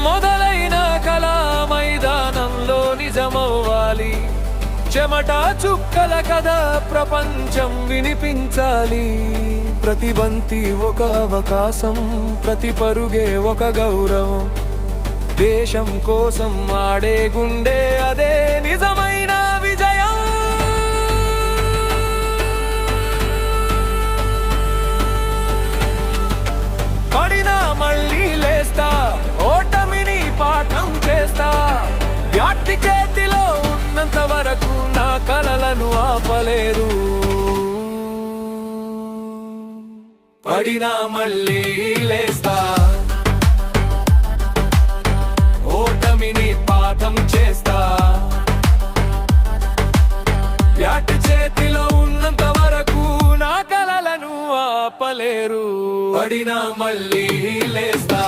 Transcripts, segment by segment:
మొదలైన కళా మైదానంలో నిజమవ్వాలి. చెమట చుక్కల కథ ప్రపంచం వినిపించాలి. ప్రతి బంతి ఒక అవకాశం, ప్రతి పరుగే ఒక గౌరవం. దేశం కోసం ఆడే గుండె అదే నిజమైన విజయం. పడినా మళ్ళీ లేస్తా, ఓటమిని పాఠం చేస్తా. వ్యాప్తి చేతిలో ఉన్నంత వరకు నా కలలను ఆపలేరు. పడినా మళ్ళీ లేస్తా, ఓటమిని పాఠం చేస్తా. వ్యాప్తి చేతిలో ఉన్నంత వరకు నా కలలను ఆపలేరు. పడినా మళ్ళీ లేస్తా,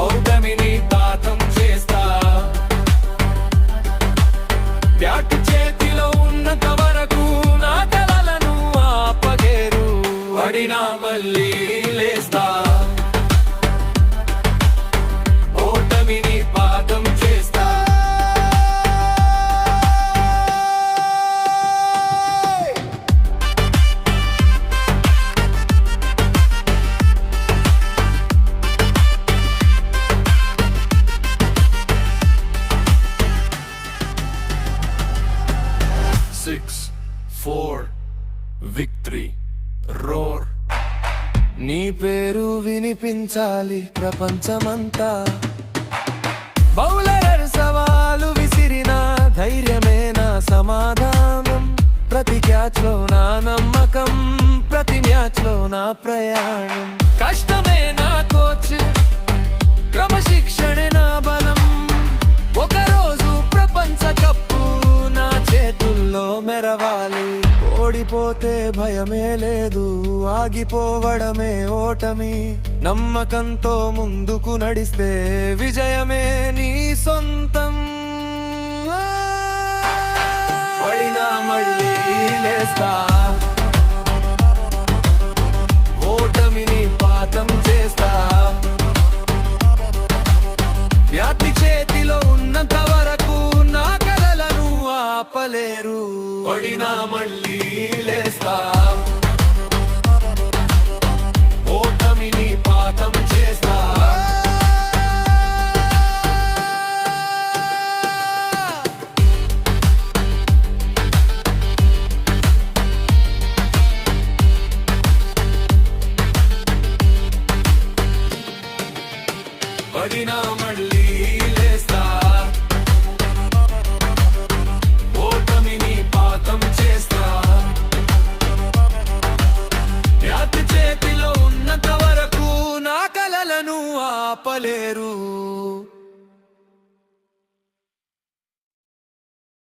ఓటమిని పాఠం చేస్తా. వ్యాప్తి చేతిలో ఉన్నంత వరకు నా కలలను ఆపలేరు. పడినా మళ్ళీ లేస్తా, ఓటమిని పాఠం చేస్తా. 6-4 విక్టరీ రోర్. నీ పేరు వినిపించాలి ప్రపంచమంతా. బౌలర్ సవాలు విసిరిన ధైర్యమే నా సమాధానం. ప్రతి క్యాచ్ లో నా నమ్మకం, ప్రతి మ్యాచ్ లో నా ప్రయాణం. కష్టమే నా కోచ్, క్రమశిక్షణే నా బలం. ఒకరోజు ప్రపంచ కప్పు నా చేతుల్లో మెరవాలి. ఓడిపోతే భయమే లేదు, ఆగిపోవడమే ఓటమి. నమ్మకంతో ముందుకు నడిస్తే విజయమే నీ సొంతం. పడినా మళ్ళీ లేస్తా, ఓటమిని పాఠం చేస్తా. వ్యాప్తి చేతిలో ఉన్నంత వరకు నా కలలను ఆపలేరు. పడినా మళ్ళీ లేస్తా, ఓటమిని పాఠం చేస్తా. పడినా